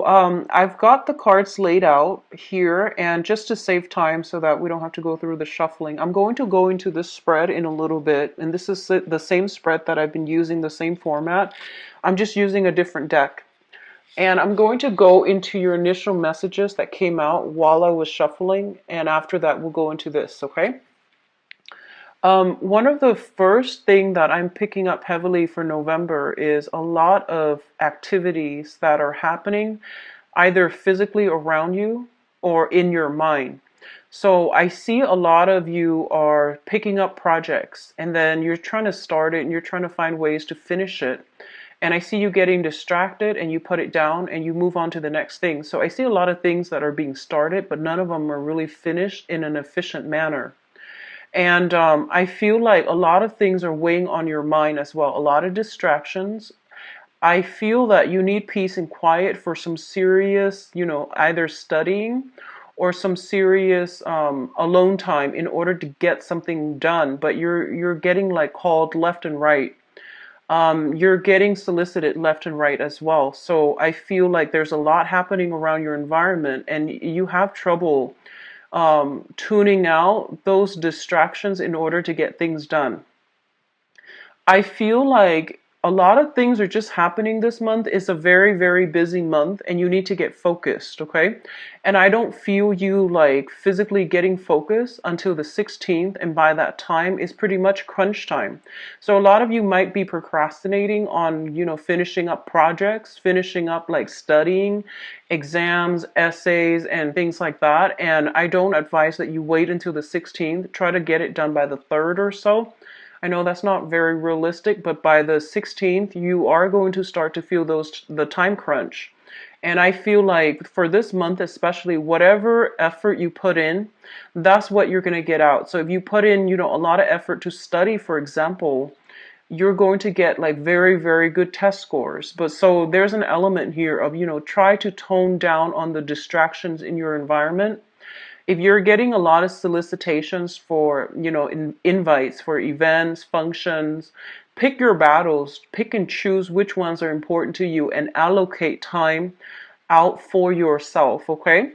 I've got the cards laid out here, and just to save time so that we don't have to go through the shuffling, I'm going to go into this spread in a little bit, and this is the same spread that I've been using, the same format. I'm just using a different deck. And I'm going to go into your initial messages that came out while I was shuffling, and after that we'll go into this, okay? One of the first thing that I'm picking up heavily for November is a lot of activities that are happening either physically around you or in your mind. So I see a lot of you are picking up projects and then you're trying to start it and you're trying to find ways to finish it. And I see you getting distracted and you put it down and you move on to the next thing. So I see a lot of things that are being started, but none of them are really finished in an efficient manner. And I feel like a lot of things are weighing on your mind as well, a lot of distractions. I feel that you need peace and quiet for some serious, either studying or some serious alone time in order to get something done. But you're getting like called left and right. You're getting solicited left and right as well. So I feel like there's a lot happening around your environment, and you have trouble tuning out those distractions in order to get things done. I feel like a lot of things are just happening this month. It's a very, very busy month and you need to get focused, okay? And I don't feel you like physically getting focused until the 16th, and by that time it's pretty much crunch time. So a lot of you might be procrastinating on, finishing up projects, finishing up like studying, exams, essays, and things like that. And I don't advise that you wait until the 16th. Try to get it done by the 3rd or so. I know that's not very realistic, but by the 16th, you are going to start to feel the time crunch. And I feel like for this month, especially, whatever effort you put in, that's what you're going to get out. So if you put in, a lot of effort to study, for example, you're going to get like very, very good test scores. But so there's an element here of, try to tone down on the distractions in your environment. If you're getting a lot of solicitations for, invites for events, functions, pick your battles, pick and choose which ones are important to you and allocate time out for yourself, okay?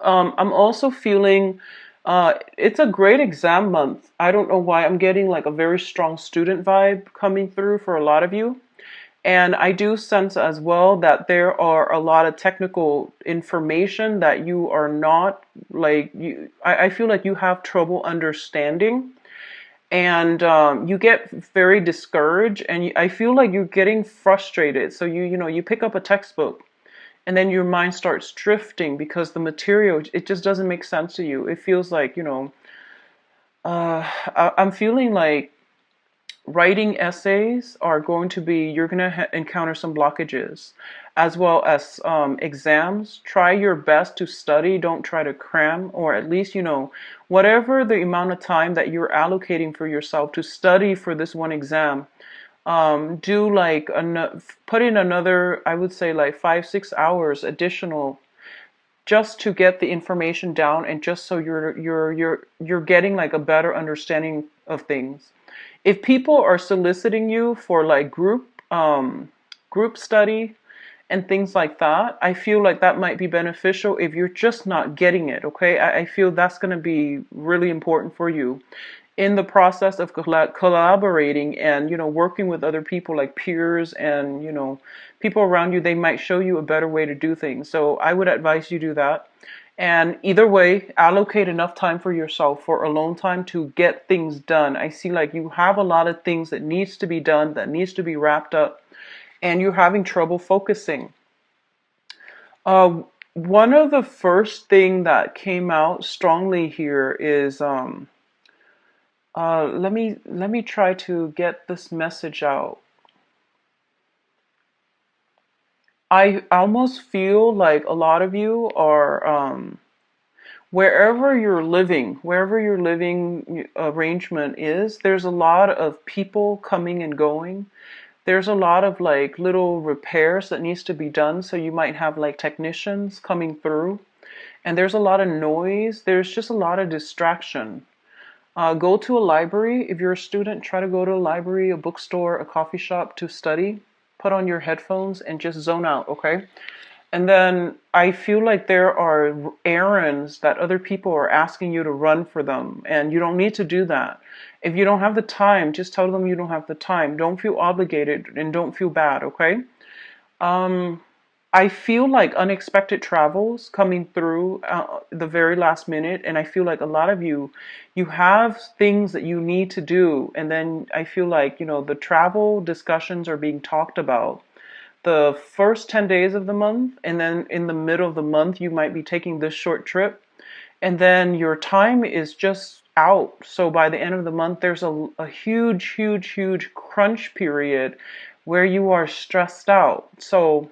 I'm also feeling it's a great exam month. I don't know why I'm getting like a very strong student vibe coming through for a lot of you. And I do sense as well that there are a lot of technical information that you are not I feel like you have trouble understanding, and you get very discouraged, and I feel like you're getting frustrated. So you pick up a textbook and then your mind starts drifting because the material, it just doesn't make sense to you. It feels like, I'm feeling like writing essays are going to be, you're going to encounter some blockages, as well as exams. Try your best to study. Don't try to cram, or at least, whatever the amount of time that you're allocating for yourself to study for this one exam. Do like put in another, I would say like 5-6 hours additional, just to get the information down, and just so you're getting like a better understanding of things. If people are soliciting you for like group study and things like that, I feel like that might be beneficial if you're just not getting it, okay? I feel that's going to be really important for you in the process of collaborating and, working with other people like peers and, people around you. They might show you a better way to do things. So I would advise you do that. And either way, allocate enough time for yourself, for alone time, to get things done. I see like you have a lot of things that needs to be done, that needs to be wrapped up, and you're having trouble focusing. One of the first thing that came out strongly here is let me try to get this message out. I almost feel like a lot of you are wherever your living arrangement is, there's a lot of people coming and going. There's a lot of like little repairs that needs to be done. So you might have like technicians coming through, and there's a lot of noise. There's just a lot of distraction. Go to a library. If you're a student, try to go to a library, a bookstore, a coffee shop to study. Put on your headphones and just zone out, okay? And then I feel like there are errands that other people are asking you to run for them, and you don't need to do that. If you don't have the time, just tell them you don't have the time. Don't feel obligated and don't feel bad, okay? Um, I feel like unexpected travels coming through the very last minute, and I feel like a lot of you have things that you need to do, and then I feel like, the travel discussions are being talked about the first 10 days of the month, and then in the middle of the month, you might be taking this short trip, and then your time is just out. So by the end of the month, there's a huge, huge, huge crunch period where you are stressed out. So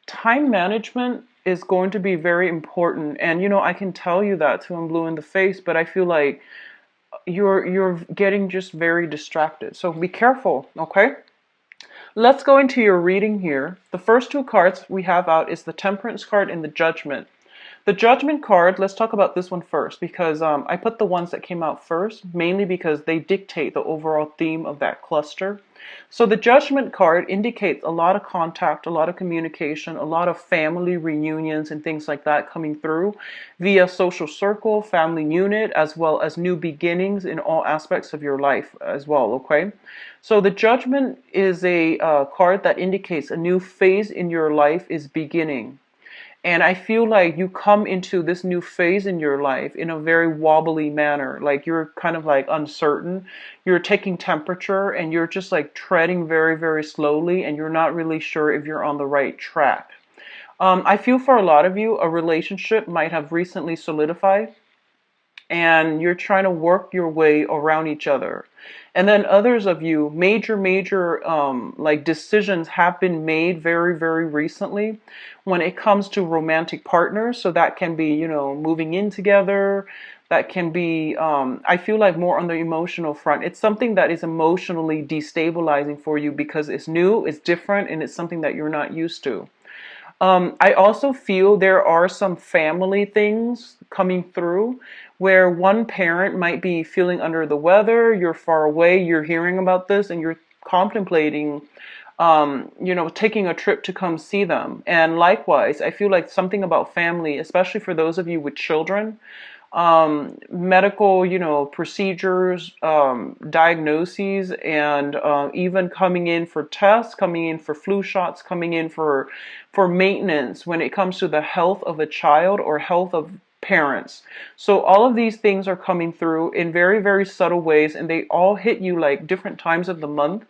time management is going to be very important. And I can tell you that till I'm blue in the face, but I feel like you're getting just very distracted. So be careful, okay? Let's go into your reading here. The first two cards we have out is the Temperance card and the Judgment. The Judgment card, let's talk about this one first because I put the ones that came out first, mainly because they dictate the overall theme of that cluster. So the Judgment card indicates a lot of contact, a lot of communication, a lot of family reunions and things like that coming through via social circle, family unit, as well as new beginnings in all aspects of your life as well, okay? So the Judgment is a card that indicates a new phase in your life is beginning. And I feel like you come into this new phase in your life in a very wobbly manner. Like you're kind of like uncertain. You're taking temperature and you're just like treading very, very slowly and you're not really sure if you're on the right track. I feel for a lot of you, a relationship might have recently solidified and you're trying to work your way around each other. And then others of you, major like decisions have been made very, very recently when it comes to romantic partners. So that can be, moving in together. That can be, I feel like more on the emotional front. It's something that is emotionally destabilizing for you because it's new, it's different, and it's something that you're not used to. I also feel there are some family things coming through where one parent might be feeling under the weather, you're far away, you're hearing about this, and you're contemplating, taking a trip to come see them. And likewise, I feel like something about family, especially for those of you with children, medical, procedures, diagnoses, and even coming in for tests, coming in for flu shots, coming in for maintenance when it comes to the health of a child or health of parents. So all of these things are coming through in very, very subtle ways, and they all hit you like different times of the month.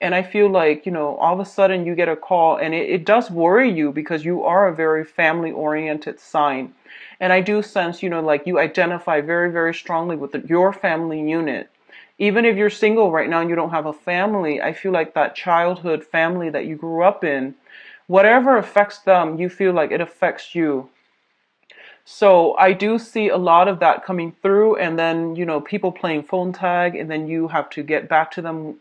And I feel like, all of a sudden you get a call and it does worry you because you are a very family oriented sign. And I do sense, like you identify very, very strongly with your family unit. Even if you're single right now and you don't have a family, I feel like that childhood family that you grew up in, whatever affects them, you feel like it affects you. So I do see a lot of that coming through, and then people playing phone tag, and then you have to get back to them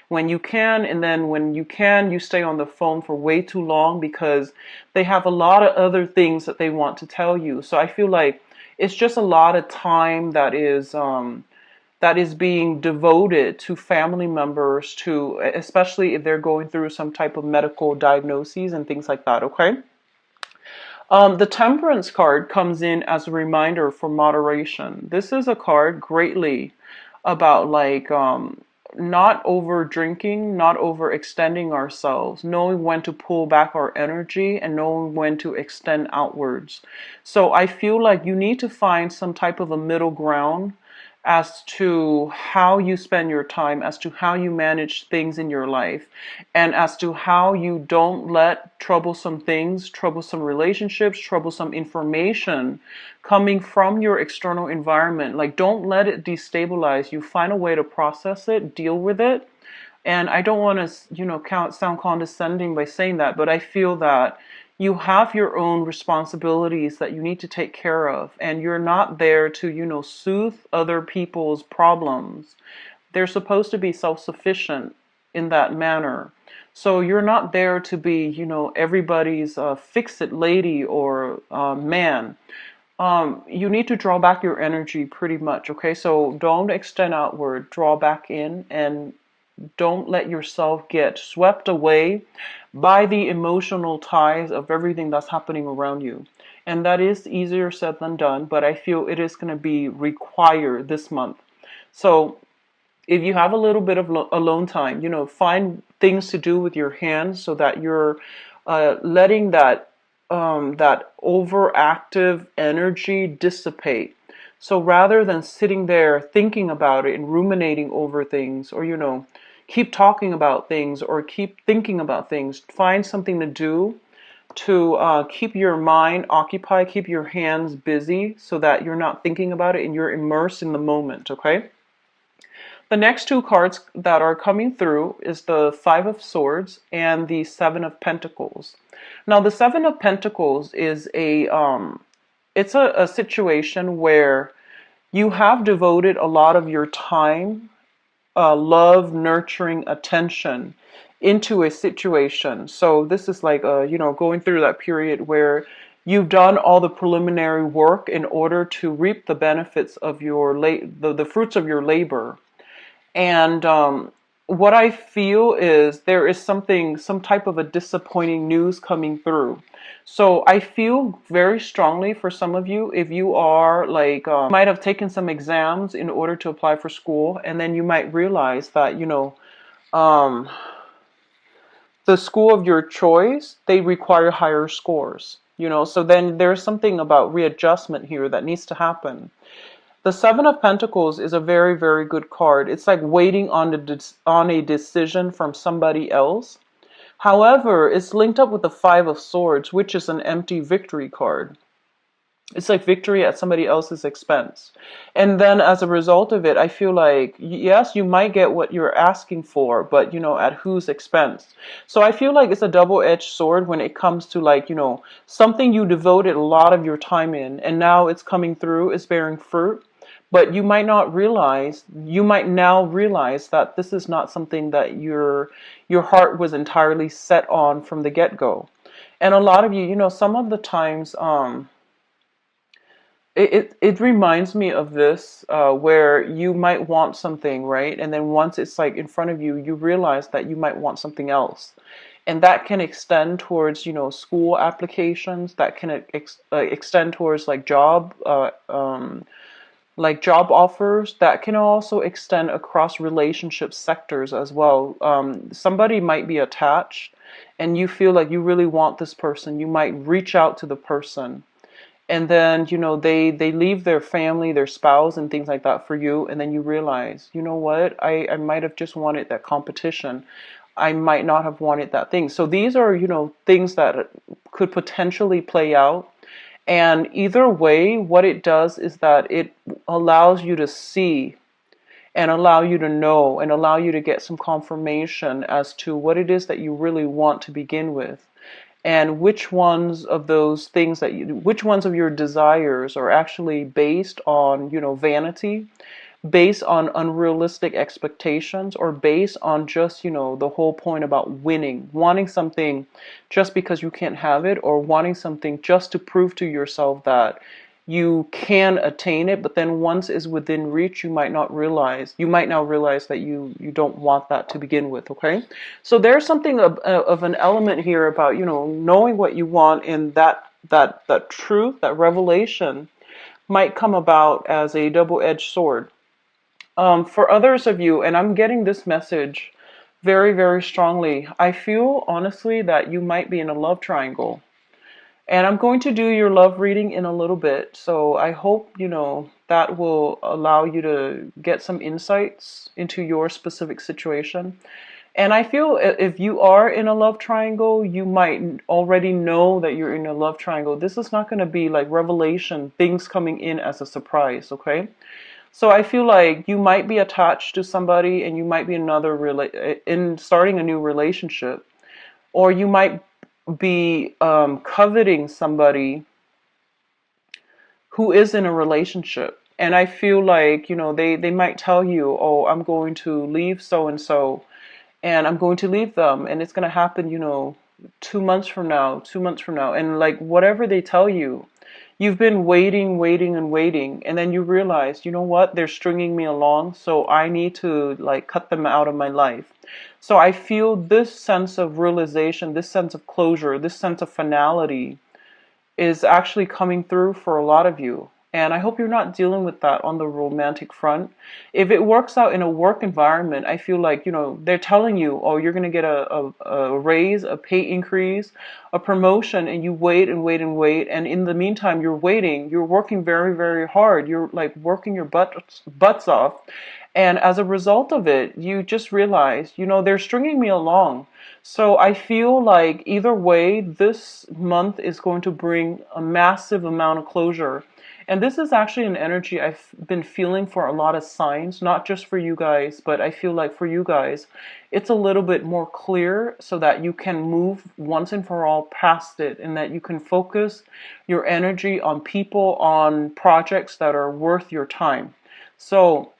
when you can, and then when you can, you stay on the phone for way too long because they have a lot of other things that they want to tell you. So I feel like it's just a lot of time that is being devoted to family members, to especially if they're going through some type of medical diagnoses and things like that. Okay. The Temperance card comes in as a reminder for moderation. This is a card greatly about like not over drinking, not overextending ourselves, knowing when to pull back our energy and knowing when to extend outwards. So I feel like you need to find some type of a middle ground as to how you spend your time, as to how you manage things in your life, and as to how you don't let troublesome things, troublesome relationships, troublesome information coming from your external environment, like don't let it destabilize you. Find a way to process it, deal with it. And I don't want to, sound condescending by saying that, but I feel that you have your own responsibilities that you need to take care of, and you're not there to, soothe other people's problems. They're supposed to be self-sufficient in that manner. So you're not there to be, everybody's fix-it lady or man. You need to draw back your energy pretty much, okay? So don't extend outward, draw back in, and Don't let yourself get swept away by the emotional ties of everything that's happening around you. And that is easier said than done, but I feel it is going to be required this month. So if you have a little bit of alone time, find things to do with your hands so that you're letting that overactive energy dissipate. So rather than sitting there thinking about it and ruminating over things, or keep talking about things or keep thinking about things, find something to do to keep your mind occupied, keep your hands busy so that you're not thinking about it and you're immersed in the moment, okay? The next two cards that are coming through is the Five of Swords and the Seven of Pentacles. Now, the Seven of Pentacles is it's a situation where you have devoted a lot of your time, love, nurturing, attention into a situation. So this is like, going through that period where you've done all the preliminary work in order to reap the benefits of the fruits of your labor. And what I feel is there is some type of a disappointing news coming through. So I feel very strongly for some of you, if you are like, might have taken some exams in order to apply for school, and then you might realize that, um, the school of your choice, they require higher scores, so then there's something about readjustment here that needs to happen. The Seven of Pentacles is a very, very good card. It's like waiting on a decision from somebody else. However, it's linked up with the Five of Swords, which is an empty victory card. It's like victory at somebody else's expense. And then as a result of it, I feel like, yes, you might get what you're asking for, but, at whose expense? So I feel like it's a double-edged sword when it comes to like, something you devoted a lot of your time in, and now it's coming through, it's bearing fruit. But you might not realize, you might now realize that this is not something that your heart was entirely set on from the get-go. And a lot of you, some of the times, it reminds me of this, where you might want something, right? And then once it's like in front of you, you realize that you might want something else. And that can extend towards, school applications, that can extend towards like job offers, that can also extend across relationship sectors as well. Somebody might be attached and you feel like you really want this person. You might reach out to the person, and then they leave their family, their spouse and things like that for you, and then you realize, you know what, I might have just wanted that competition. I might not have wanted that thing. So these are things that could potentially play out. And either way, what it does is that it allows you to see and allow you to know and allow you to get some confirmation as to what it is that you really want to begin with, and which ones of those things which ones of your desires are actually based on, vanity, based on unrealistic expectations, or based on just, the whole point about winning, wanting something just because you can't have it, or wanting something just to prove to yourself that you can attain it, but then once it's within reach, you might now realize that you don't want that to begin with, okay? So there's something of an element here about, knowing what you want, and that truth, that revelation might come about as a double-edged sword. For others of you, and I'm getting this message very, very strongly, I feel honestly that you might be in a love triangle. And I'm going to do your love reading in a little bit. So I hope, that will allow you to get some insights into your specific situation. And I feel if you are in a love triangle, you might already know that you're in a love triangle. This is not going to be like revelation, things coming in as a surprise, okay? So I feel like you might be attached to somebody, and you might be in starting a new relationship, or you might be coveting somebody who is in a relationship. And I feel like, they might tell you, oh, I'm going to leave so and so, and I'm going to leave them, and it's going to happen, 2 months from now, 2 months from now, and like whatever they tell you, you've been waiting, waiting, and waiting, and then you realize, you know what, they're stringing me along, so I need to like cut them out of my life. So I feel this sense of realization, this sense of closure, this sense of finality is actually coming through for a lot of you. And I hope you're not dealing with that on the romantic front. If it works out in a work environment, I feel like, they're telling you, oh, you're going to get a raise, a pay increase, a promotion, and you wait and wait and wait. And in the meantime, you're waiting, you're working very, very hard. You're like working your butts off. And as a result of it, you just realize, they're stringing me along. So I feel like either way, this month is going to bring a massive amount of closure. And this is actually an energy I've been feeling for a lot of signs, not just for you guys, but I feel like for you guys, it's a little bit more clear so that you can move once and for all past it and that you can focus your energy on people, on projects that are worth your time. So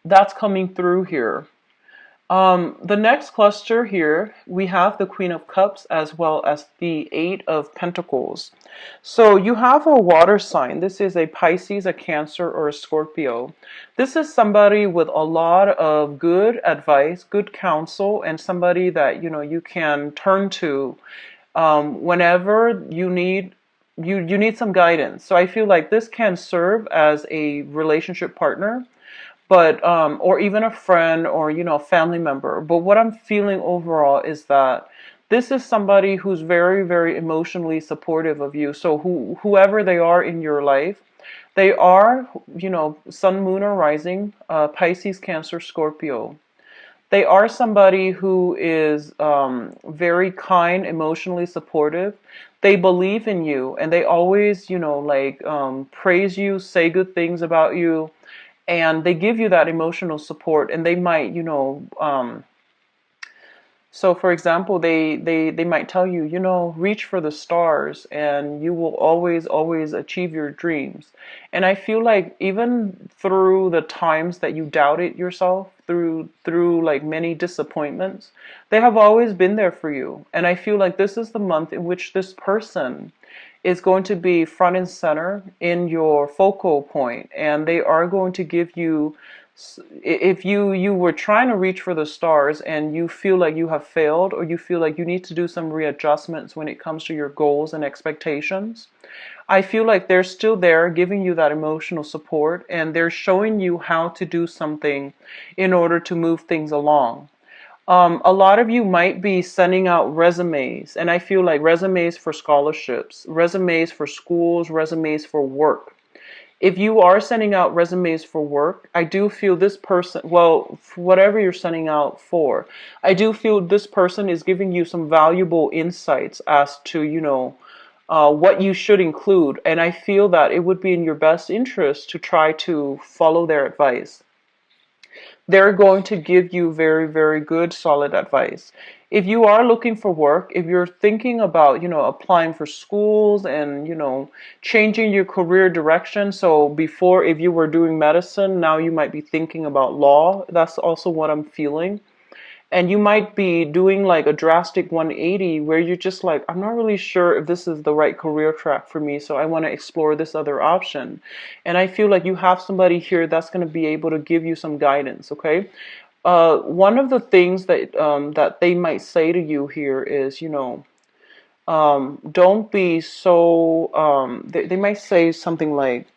that's coming through here. The next cluster here, we have the Queen of Cups as well as the Eight of Pentacles. So you have a water sign. This is a Pisces, a Cancer, or a Scorpio. This is somebody with a lot of good advice, good counsel, and somebody that, you can turn to whenever you need some guidance. So I feel like this can serve as a relationship partner, but or even a friend or a family member. But what I'm feeling overall is that this is somebody who's very, very emotionally supportive of you. So whoever they are in your life, they are, sun, moon, or rising, Pisces, Cancer, Scorpio. They are somebody who is very kind, emotionally supportive. They believe in you, and they always, praise you, say good things about you, and they give you that emotional support. And they might, so for example, they might tell you, reach for the stars and you will always, always achieve your dreams. And I feel like even through the times that you doubted yourself, through like many disappointments, they have always been there for you. And I feel like this is the month in which this person is going to be front and center in your focal point, and they are going to give you, if you were trying to reach for the stars and you feel like you have failed, or you feel like you need to do some readjustments when it comes to your goals and expectations, I feel like they're still there giving you that emotional support, and they're showing you how to do something in order to move things along. A lot of you might be sending out resumes, and I feel like resumes for scholarships, resumes for schools, resumes for work. If you are sending out resumes for work, I do feel this person, well, whatever you're sending out for, I do feel this person is giving you some valuable insights as to, what you should include. And I feel that it would be in your best interest to try to follow their advice. They're going to give you very, very good, solid advice. If you are looking for work, if you're thinking about, applying for schools and, changing your career direction. So before, if you were doing medicine, now you might be thinking about law. That's also what I'm feeling. And you might be doing like a drastic 180 where you're just like, I'm not really sure if this is the right career track for me, so I want to explore this other option. And I feel like you have somebody here that's going to be able to give you some guidance, okay? One of the things that they might say to you here is, don't be so, they might say something like,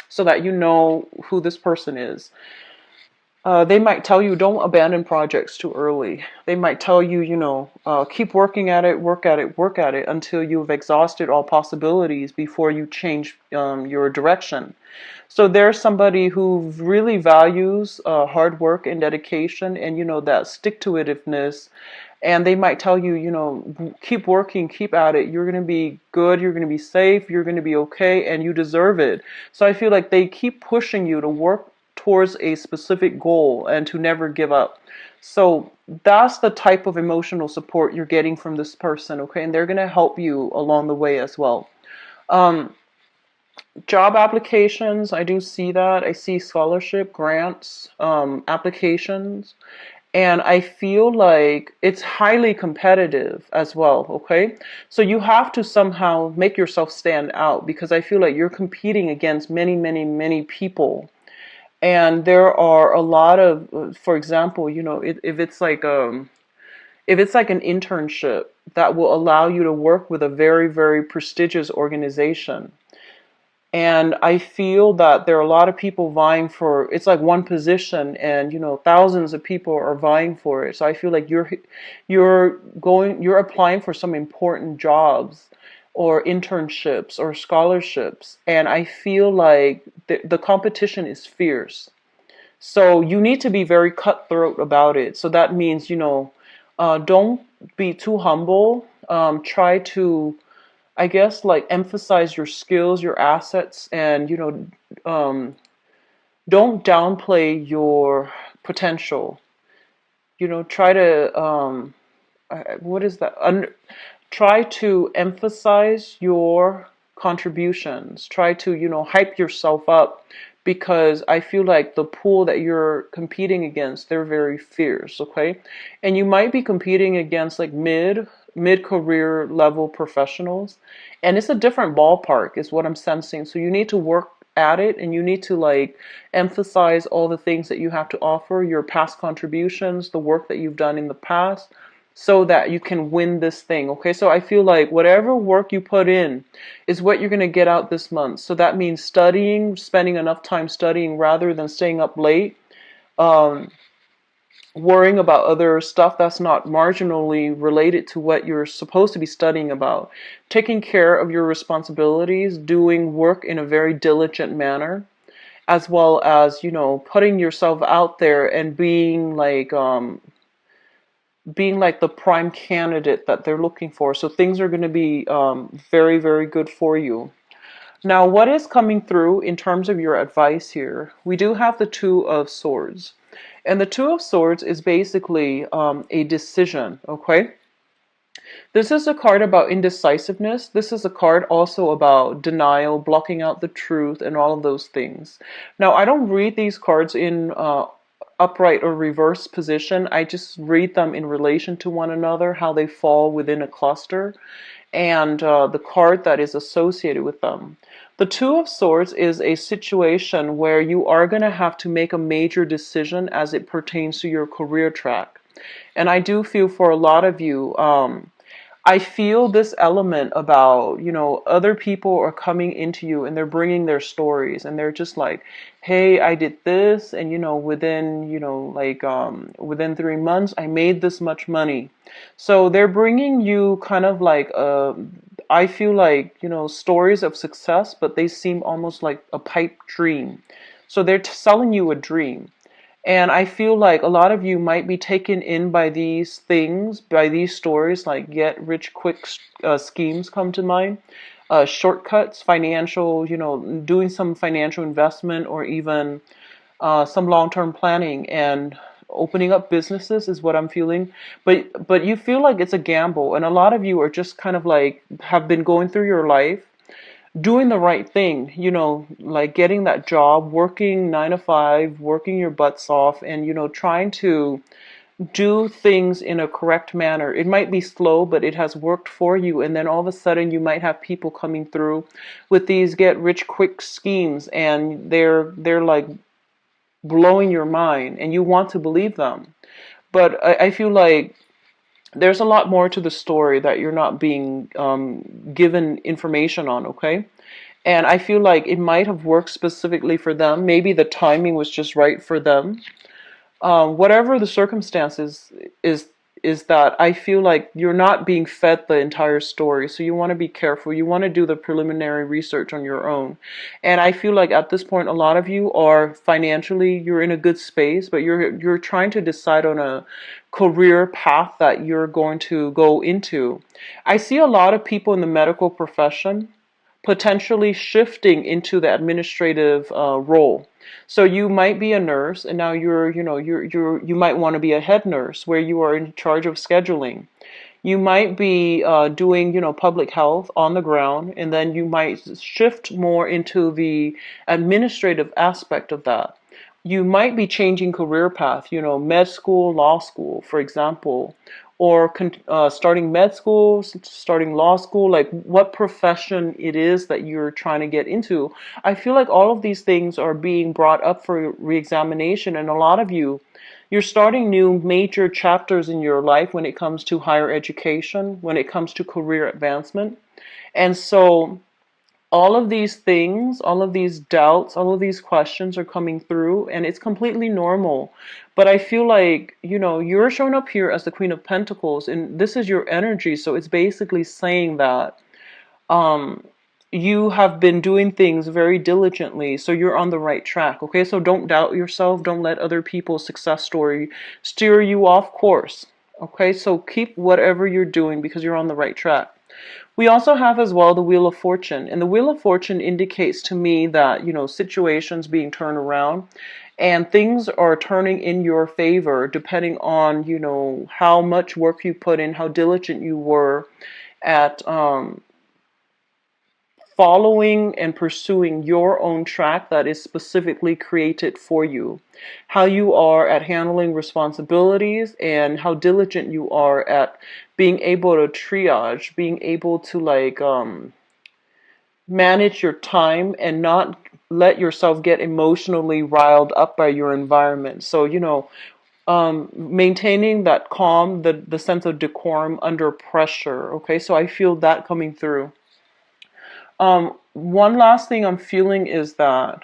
so that you know who this person is. They might tell you don't abandon projects too early. They might tell you, keep working at it, work at it, work at it until you've exhausted all possibilities before you change your direction. So there's somebody who really values hard work and dedication and, that stick-to-itiveness. And they might tell you, keep working, keep at it. You're going to be good. You're going to be safe. You're going to be okay. And you deserve it. So I feel like they keep pushing you to work towards a specific goal and to never give up. So that's the type of emotional support you're getting from this person, okay? And they're going to help you along the way as well. Job applications, I do see that. I see scholarship, grants, applications. And I feel like it's highly competitive as well, okay? So you have to somehow make yourself stand out, because I feel like you're competing against many, many, many people. And there are a lot of, for example, if it's like an internship that will allow you to work with a very, very prestigious organization. And I feel that there are a lot of people vying for, it's like one position, and thousands of people are vying for it. So I feel like you're applying for some important jobs or internships or scholarships, and I feel like the competition is fierce. So you need to be very cutthroat about it. So that means, don't be too humble. Try to, I guess, like, emphasize your skills, your assets, and, don't downplay your potential. Try to, what is that? Try to emphasize your contributions. Try to, hype yourself up, because I feel like the pool that you're competing against, they're very fierce, okay? And you might be competing against like mid career level professionals, and it's a different ballpark is what I'm sensing. So you need to work at it, and you need to like emphasize all the things that you have to offer, your past contributions, the work that you've done in the past, so that you can win this thing. Okay, so I feel like whatever work you put in is what you're going to get out this month. So that means studying, spending enough time studying rather than staying up late, um, worrying about other stuff that's not marginally related to what you're supposed to be studying about, taking care of your responsibilities, doing work in a very diligent manner, as well as, putting yourself out there and being like the prime candidate that they're looking for. So things are going to be very, very good for you. Now, what is coming through in terms of your advice here? We do have the Two of Swords. And the Two of Swords is basically a decision, okay? This is a card about indecisiveness. This is a card also about denial, blocking out the truth, and all of those things. Now, I don't read these cards in upright or reverse position. I just read them in relation to one another, how they fall within a cluster, and the card that is associated with them. The Two of Swords is a situation where you are going to have to make a major decision as it pertains to your career track. And I do feel for a lot of you, I feel this element about, other people are coming into you and they're bringing their stories, and they're just like, hey, I did this, and, within, within 3 months, I made this much money. So they're bringing you kind of like, I feel like, stories of success, but they seem almost like a pipe dream. So they're selling you a dream. And I feel like a lot of you might be taken in by these things, by these stories, like get rich quick schemes come to mind, shortcuts, financial, doing some financial investment, or even some long-term planning and opening up businesses is what I'm feeling. But you feel like it's a gamble, and a lot of you are just kind of like have been going through your life doing the right thing, like getting that job, working 9 to 5, working your butts off, and, trying to do things in a correct manner. It might be slow, but it has worked for you. And then all of a sudden you might have people coming through with these get rich quick schemes, and they're like blowing your mind, and you want to believe them. But I feel like there's a lot more to the story that you're not being given information on, okay? And I feel like it might have worked specifically for them. Maybe the timing was just right for them. Whatever the circumstances is that I feel like you're not being fed the entire story. So you want to be careful. You want to do the preliminary research on your own. And I feel like at this point, a lot of you are financially, you're in a good space, but you're trying to decide on a career path that you're going to go into. I see a lot of people in the medical profession potentially shifting into the administrative role. So you might be a nurse, and now you might want to be a head nurse where you are in charge of scheduling. You might be doing, public health on the ground, and then you might shift more into the administrative aspect of that. you might be changing career path, med school, law school, for example, or starting med school, starting law school, like what profession it is that you're trying to get into. I feel like all of these things are being brought up for reexamination, and a lot of you're starting new major chapters in your life when it comes to higher education, when it comes to career advancement. And so all of these things, all of these doubts, all of these questions are coming through, and it's completely normal. But I feel like, you're showing up here as the Queen of Pentacles, and this is your energy. So it's basically saying that um, you have been doing things very diligently, so you're on the right track. Okay, so don't doubt yourself. Don't let other people's success story steer you off course. Okay, so keep whatever you're doing because you're on the right track. We also have as well the Wheel of Fortune. And the Wheel of Fortune indicates to me that, situations being turned around and things are turning in your favor depending on, how much work you put in, how diligent you were at following and pursuing your own track that is specifically created for you, how you are at handling responsibilities, and how diligent you are at being able to triage, being able to manage your time and not let yourself get emotionally riled up by your environment. So, maintaining that calm, the sense of decorum under pressure. Okay, so I feel that coming through. One last thing I'm feeling is that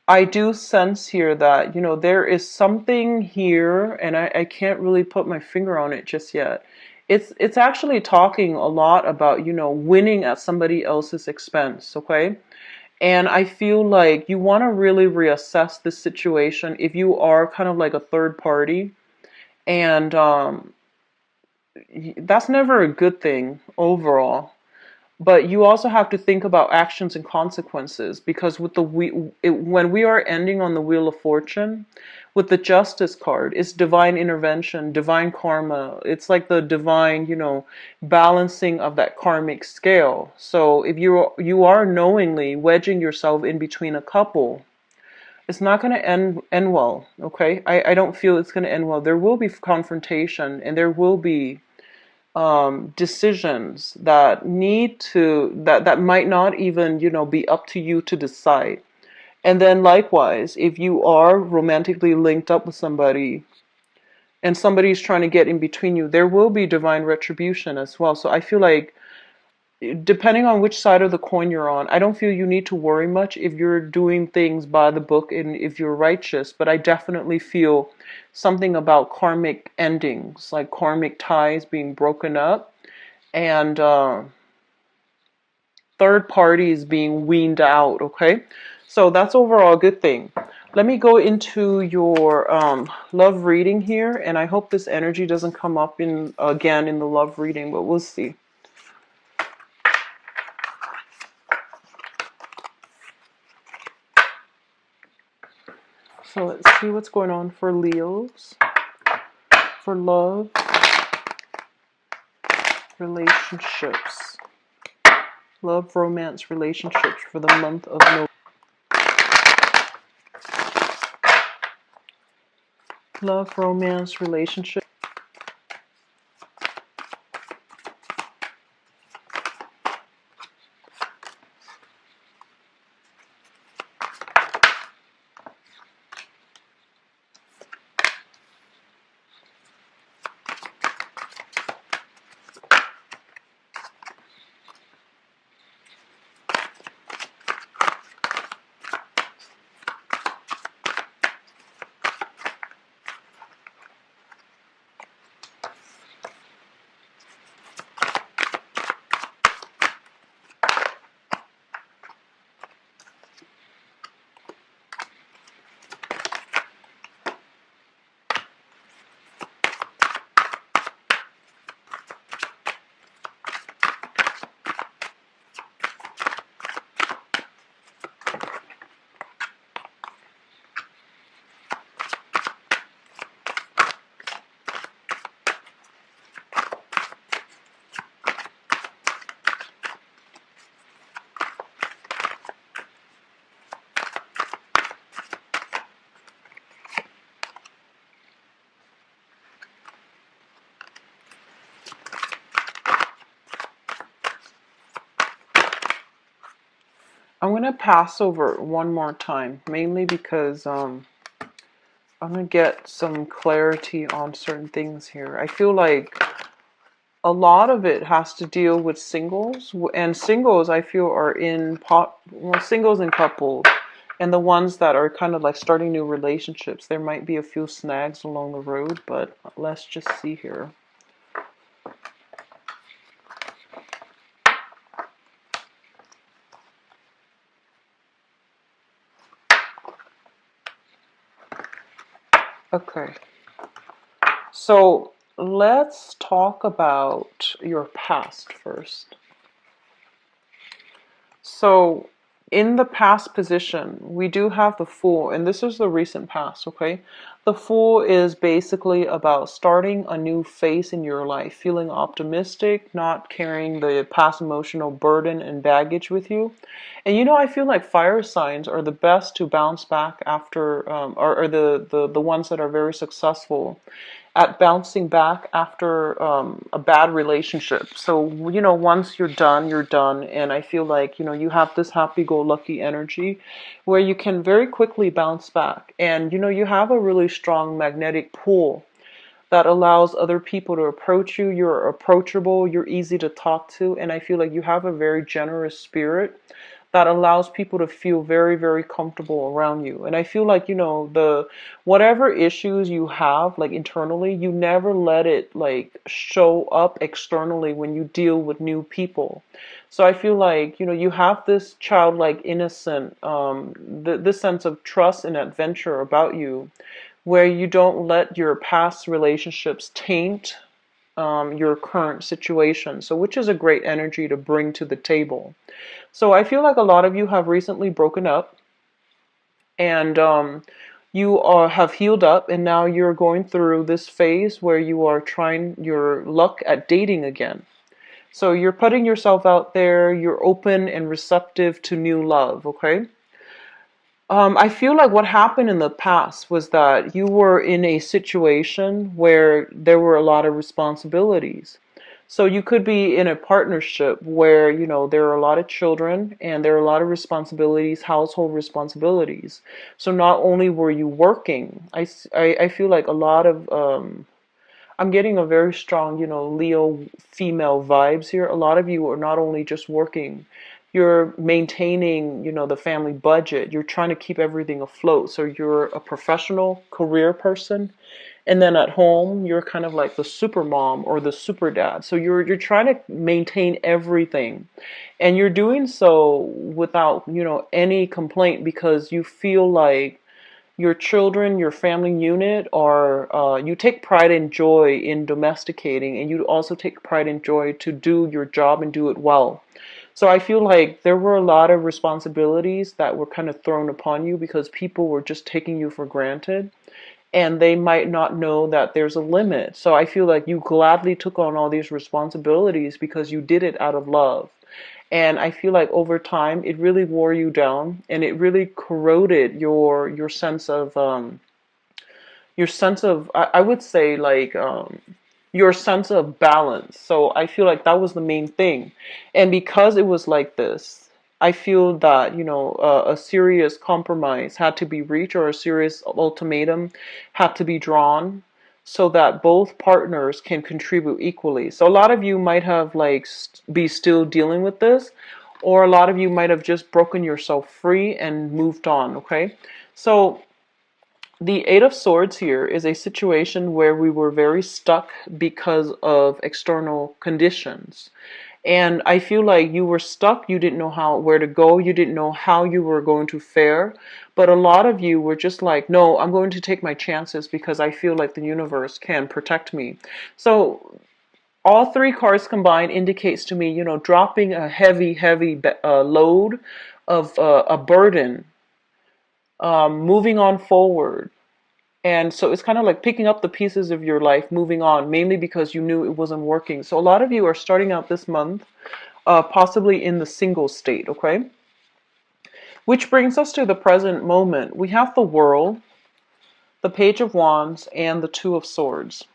I do sense here that, there is something here, and I can't really put my finger on it just yet. It's actually talking a lot about, winning at somebody else's expense, okay? And I feel like you want to really reassess this situation if you are kind of like a third party. And that's never a good thing overall. But you also have to think about actions and consequences, because with when we are ending on the Wheel of Fortune, with the Justice card, it's divine intervention, divine karma. It's like the divine, balancing of that karmic scale. So if you are knowingly wedging yourself in between a couple, it's not going to end well. Okay, I don't feel it's going to end well. There will be confrontation, and there will be decisions that that might not even be up to you to decide. And then likewise, if you are romantically linked up with somebody and somebody's trying to get in between you, there will be divine retribution as well. So I feel like depending on which side of the coin you're on, I don't feel you need to worry much if you're doing things by the book and if you're righteous. But I definitely feel something about karmic endings, like karmic ties being broken up, and third parties being weaned out. Okay, so that's overall a good thing. Let me go into your love reading here, and I hope this energy doesn't come up again in the love reading, but we'll see. So let's see what's going on for Leos, for love, relationships, love, romance, relationships for the month of November. Love, romance, relationship. I'm going to pass over one more time, mainly because I'm going to get some clarity on certain things here. I feel like a lot of it has to deal with singles, and singles I feel are in singles and couples, and the ones that are kind of like starting new relationships. There might be a few snags along the road, but let's just see here. Okay, so let's talk about your past first. So, in the past position, we do have the Fool, and this is the recent past, okay? The Fool is basically about starting a new phase in your life, feeling optimistic, not carrying the past emotional burden and baggage with you. And I feel like fire signs are the best to bounce back after, or the ones that are very successful at bouncing back after a bad relationship. So, once you're done, you're done. And I feel like, you have this happy go lucky energy where you can very quickly bounce back. And, you have a really strong magnetic pull that allows other people to approach you. You're approachable, you're easy to talk to. And I feel like you have a very generous spirit that allows people to feel very, very comfortable around you. And I feel like, the whatever issues you have, like internally, you never let it like show up externally when you deal with new people. So I feel like, you have this childlike innocent, this sense of trust and adventure about you where you don't let your past relationships taint your current situation. So, which is a great energy to bring to the table. So I feel like a lot of you have recently broken up, and have healed up, and now you're going through this phase where you are trying your luck at dating again. So you're putting yourself out there, you're open and receptive to new love, okay? I feel like what happened in the past was that you were in a situation where there were a lot of responsibilities. So you could be in a partnership where, there are a lot of children and there are a lot of responsibilities, household responsibilities. So not only were you working, I feel like a lot of, I'm getting a very strong, Leo female vibes here. A lot of you are not only just working, you're maintaining, the family budget. You're trying to keep everything afloat. So you're a professional career person. And then at home, you're kind of like the super mom or the super dad. So you're trying to maintain everything. And you're doing so without, any complaint because you feel like your children, your family unit, are you take pride and joy in domesticating, and you also take pride and joy to do your job and do it well. So I feel like there were a lot of responsibilities that were kind of thrown upon you because people were just taking you for granted and they might not know that there's a limit. So I feel like you gladly took on all these responsibilities because you did it out of love. And I feel like over time it really wore you down and it really corroded your sense of I would say like your sense of balance. So I feel like that was the main thing. And because it was like this, I feel that, a serious compromise had to be reached or a serious ultimatum had to be drawn so that both partners can contribute equally. So a lot of you might have like be still dealing with this, or a lot of you might have just broken yourself free and moved on, okay? So the Eight of Swords here is a situation where we were very stuck because of external conditions. And I feel like you were stuck, you didn't know where to go, you didn't know how you were going to fare. But a lot of you were just like, no, I'm going to take my chances because I feel like the universe can protect me. So all three cards combined indicates to me, dropping a heavy, heavy load of a burden, moving on forward. And so it's kind of like picking up the pieces of your life, moving on, mainly because you knew it wasn't working. So a lot of you are starting out this month, possibly in the single state, okay? Which brings us to the present moment. We have the World, the Page of Wands, and the Two of Swords.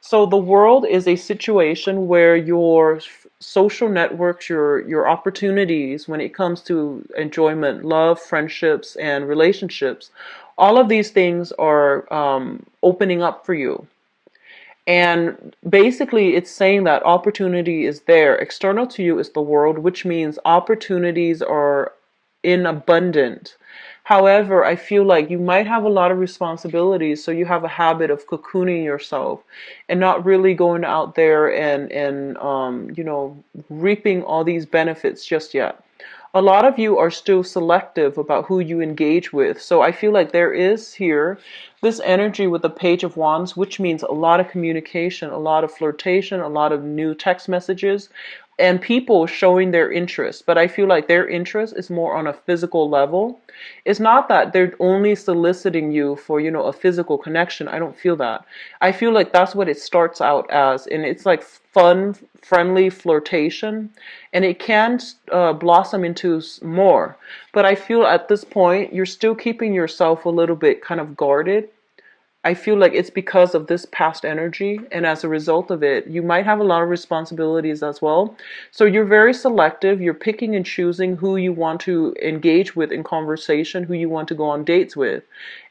So the world is a situation where your social networks, your opportunities when it comes to enjoyment, love, friendships, and relationships, all of these things are opening up for you. And basically, it's saying that opportunity is there. External to you is the world, which means opportunities are in abundant. However, I feel like you might have a lot of responsibilities, so you have a habit of cocooning yourself and not really going out there and reaping all these benefits just yet. A lot of you are still selective about who you engage with. So I feel like there is here this energy with the Page of Wands, which means a lot of communication, a lot of flirtation, a lot of new text messages, and people showing their interest. But I feel like their interest is more on a physical level. It's not that they're only soliciting you for, a physical connection. I don't feel that. I feel like that's what it starts out as, and it's like fun, friendly flirtation, and it can blossom into more. But I feel at this point, you're still keeping yourself a little bit kind of guarded. I feel like it's because of this past energy, and as a result of it, you might have a lot of responsibilities as well. So you're very selective. You're picking and choosing who you want to engage with in conversation, who you want to go on dates with,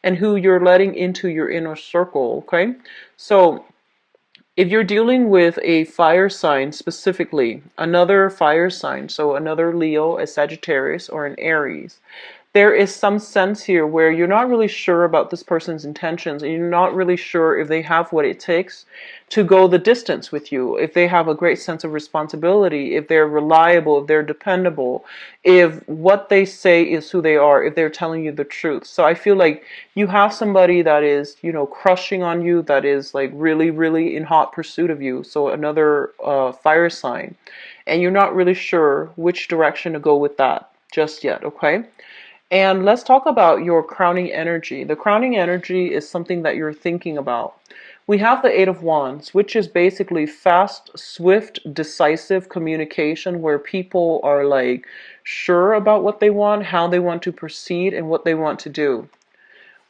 and who you're letting into your inner circle, okay? So if you're dealing with a fire sign specifically, another fire sign, so another Leo, a Sagittarius, or an Aries, there is some sense here where you're not really sure about this person's intentions, and you're not really sure if they have what it takes to go the distance with you, if they have a great sense of responsibility, if they're reliable, if they're dependable, if what they say is who they are, if they're telling you the truth. So I feel like you have somebody that is, crushing on you, that is like really, really in hot pursuit of you. So another fire sign. And you're not really sure which direction to go with that just yet, okay? And let's talk about your crowning energy. The crowning energy is something that you're thinking about. We have the Eight of Wands, which is basically fast, swift, decisive communication where people are like sure about what they want, how they want to proceed, and what they want to do.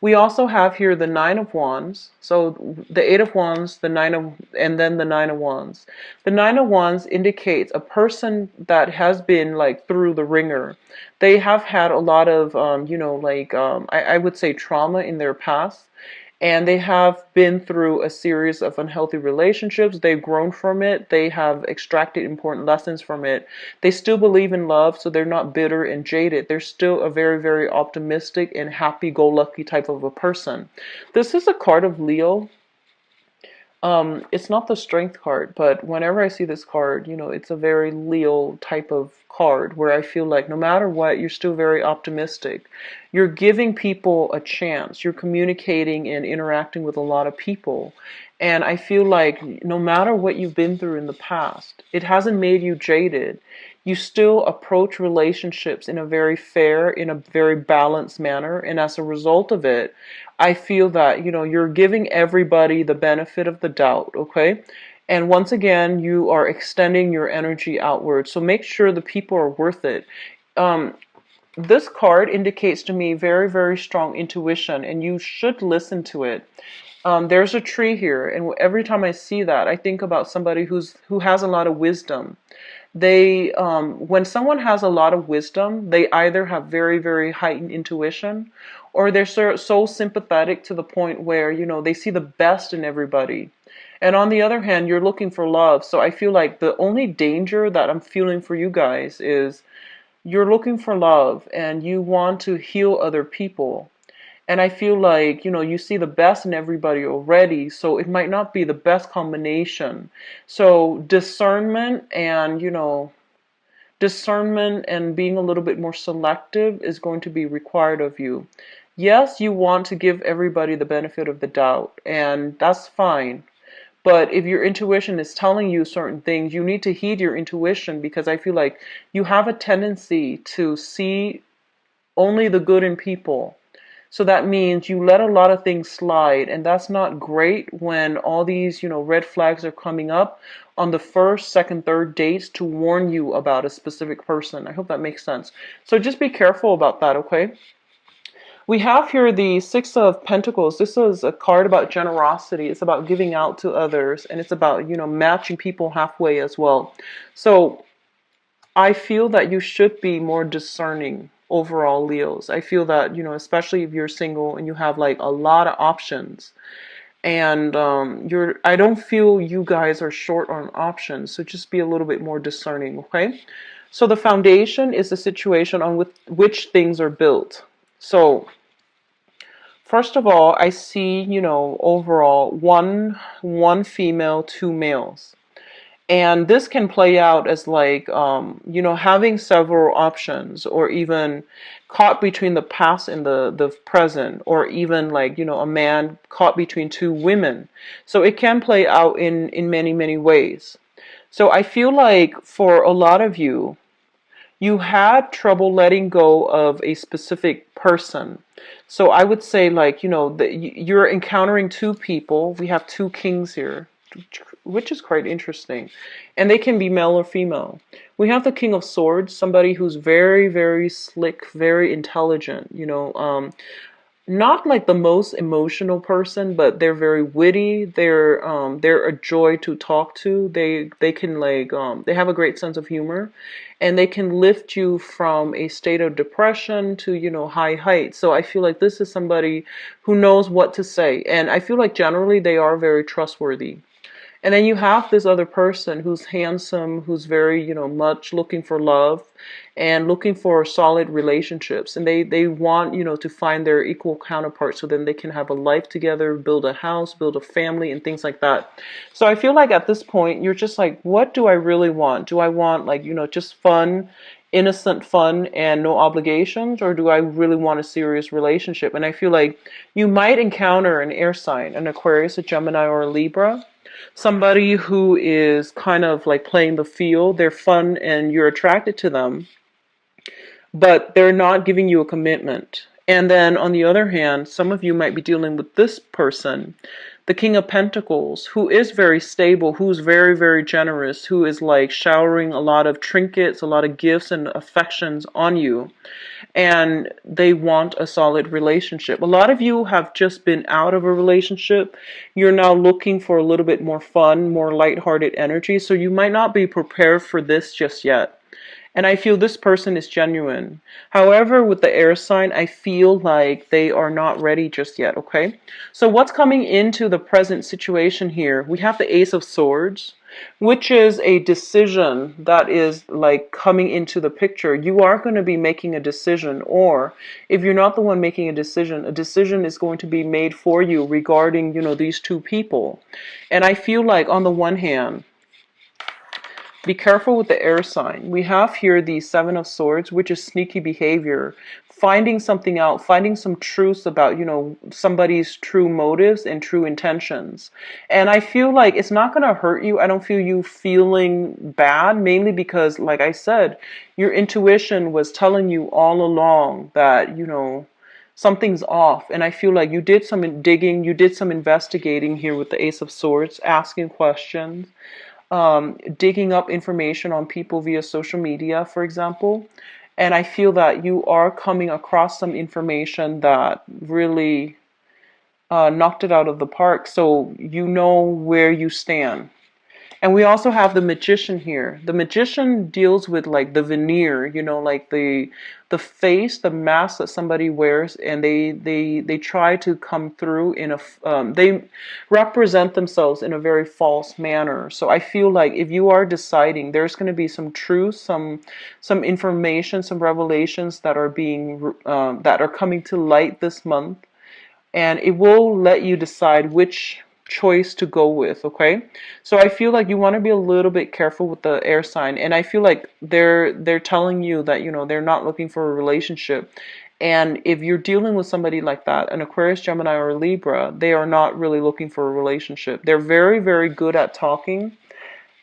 We also have here the Nine of Wands. So the Eight of Wands, and then the Nine of Wands. The Nine of Wands indicates a person that has been like through the ringer. They have had a lot of, I would say trauma in their past. And they have been through a series of unhealthy relationships. They've grown from it. They have extracted important lessons from it. They still believe in love, so they're not bitter and jaded. They're still a very, very optimistic and happy-go-lucky type of a person. This is a card of Leo. It's not the strength card, but whenever I see this card, it's a very Leo type of card where I feel like no matter what, you're still very optimistic. You're giving people a chance. You're communicating and interacting with a lot of people. And I feel like no matter what you've been through in the past, it hasn't made you jaded. You still approach relationships in a very fair, in a very balanced manner. And as a result of it, I feel that, you're giving everybody the benefit of the doubt, okay? And once again, you are extending your energy outward. So make sure the people are worth it. This card indicates to me very, very strong intuition, and you should listen to it. There's a tree here, and every time I see that, I think about somebody who has a lot of wisdom. When someone has a lot of wisdom, they either have very, very heightened intuition, or they're so sympathetic to the point where, they see the best in everybody. And on the other hand, you're looking for love. So I feel like the only danger that I'm feeling for you guys is you're looking for love and you want to heal other people. And I feel like, you see the best in everybody already, so it might not be the best combination. So discernment and being a little bit more selective is going to be required of you. Yes, you want to give everybody the benefit of the doubt, and that's fine. But if your intuition is telling you certain things, you need to heed your intuition, because I feel like you have a tendency to see only the good in people. So that means you let a lot of things slide, and that's not great when all these, red flags are coming up on the first, second, third dates to warn you about a specific person. I hope that makes sense. So just be careful about that, okay? We have here the Six of Pentacles. This is a card about generosity. It's about giving out to others, and it's about, matching people halfway as well. So I feel that you should be more discerning overall, Leos. I feel that, especially if you're single and you have like a lot of options, and I don't feel you guys are short on options, so just be a little bit more discerning, okay? So the foundation is the situation on which things are built. So first of all, I see, overall one female, two males. And this can play out as like, having several options, or even caught between the past and the present, or even like, a man caught between two women. So it can play out in many, many ways. So I feel like for a lot of you, you had trouble letting go of a specific person. So I would say, like, that you're encountering two people. We have two kings here, which is quite interesting. And they can be male or female. We have the King of Swords, somebody who's very, very slick, very intelligent, not like the most emotional person, but they're very witty. They're a joy to talk to. They can like they have a great sense of humor, and they can lift you from a state of depression to, high heights. So I feel like this is somebody who knows what to say, and I feel like generally they are very trustworthy. And then you have this other person who's handsome, who's very, much looking for love and looking for solid relationships. And they want, to find their equal counterpart so then they can have a life together, build a house, build a family, and things like that. So I feel like at this point, you're just like, what do I really want? Do I want, like, just fun, innocent fun and no obligations, or do I really want a serious relationship? And I feel like you might encounter an air sign, an Aquarius, a Gemini, or a Libra. Somebody who is kind of like playing the field. They're fun and you're attracted to them, but they're not giving you a commitment. And then on the other hand, some of you might be dealing with this person, the King of Pentacles, who is very stable, who's very, very generous, who is like showering a lot of trinkets, a lot of gifts and affections on you. And they want a solid relationship. A lot of you have just been out of a relationship. You're now looking for a little bit more fun, more lighthearted energy. So you might not be prepared for this just yet. And I feel this person is genuine. However, with the air sign, I feel like they are not ready just yet, okay? So what's coming into the present situation here? We have the Ace of Swords, which is a decision that is like coming into the picture. You are going to be making a decision, or if you're not the one making a decision is going to be made for you regarding, these two people. And I feel like on the one hand, be careful with the air sign. We have here the Seven of Swords, which is sneaky behavior, finding something out, finding some truths about, somebody's true motives and true intentions. And I feel like it's not going to hurt you. I don't feel you feeling bad, mainly because, like I said, your intuition was telling you all along that, something's off. And I feel like you did some digging, you did some investigating here with the Ace of Swords, asking questions. Digging up information on people via social media, for example. And I feel that you are coming across some information that really knocked it out of the park. So you know where you stand. And we also have the Magician here. The Magician deals with like the veneer, like the face, the mask that somebody wears, and they try to come through in they represent themselves in a very false manner. So I feel like if you are deciding, there's going to be some truth, some information, some revelations that are being that are coming to light this month, and it will let you decide which choice to go with, okay? So I feel like you want to be a little bit careful with the air sign, and I feel like they're telling you that, they're not looking for a relationship. And if you're dealing with somebody like that, an Aquarius, Gemini, or Libra, they are not really looking for a relationship. They're very, very good at talking.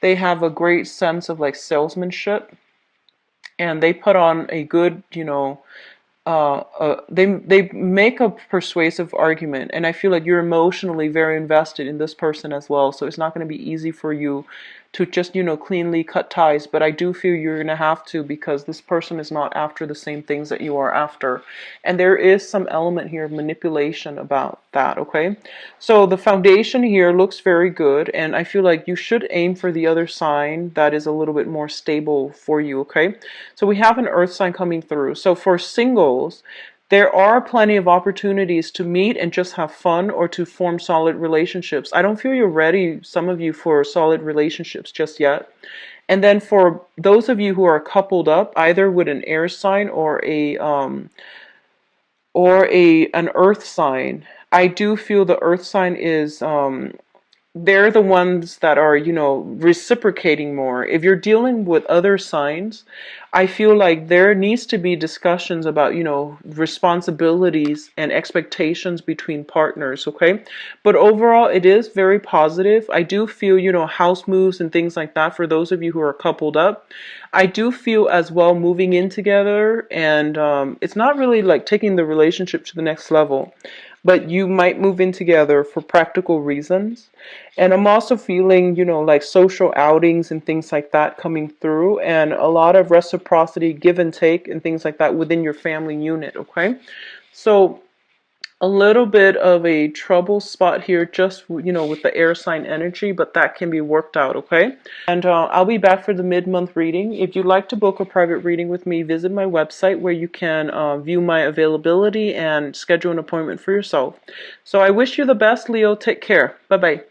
They have a great sense of like salesmanship, and they put on a good, they make a persuasive argument, and I feel like you're emotionally very invested in this person as well. So it's not going to be easy for you to just, cleanly cut ties. But I do feel you're going to have to, because this person is not after the same things that you are after. And there is some element here of manipulation about that, okay? So the foundation here looks very good, and I feel like you should aim for the other sign that is a little bit more stable for you, okay? So we have an earth sign coming through. So for singles, there are plenty of opportunities to meet and just have fun, or to form solid relationships. I don't feel you're ready, some of you, for solid relationships just yet. And then for those of you who are coupled up, either with an air sign or an earth sign, I do feel the earth sign is they're the ones that are, reciprocating more. If you're dealing with other signs, I feel like there needs to be discussions about, responsibilities and expectations between partners, okay? But overall, it is very positive. I do feel, house moves and things like that for those of you who are coupled up. I do feel as well moving in together, and it's not really like taking the relationship to the next level, but you might move in together for practical reasons. And I'm also feeling, like social outings and things like that coming through, and a lot of reciprocity, give and take, and things like that within your family unit, okay? So a little bit of a trouble spot here, just, with the air sign energy, but that can be worked out, okay? And I'll be back for the mid-month reading. If you'd like to book a private reading with me, visit my website where you can view my availability and schedule an appointment for yourself. So I wish you the best, Leo. Take care. Bye-bye.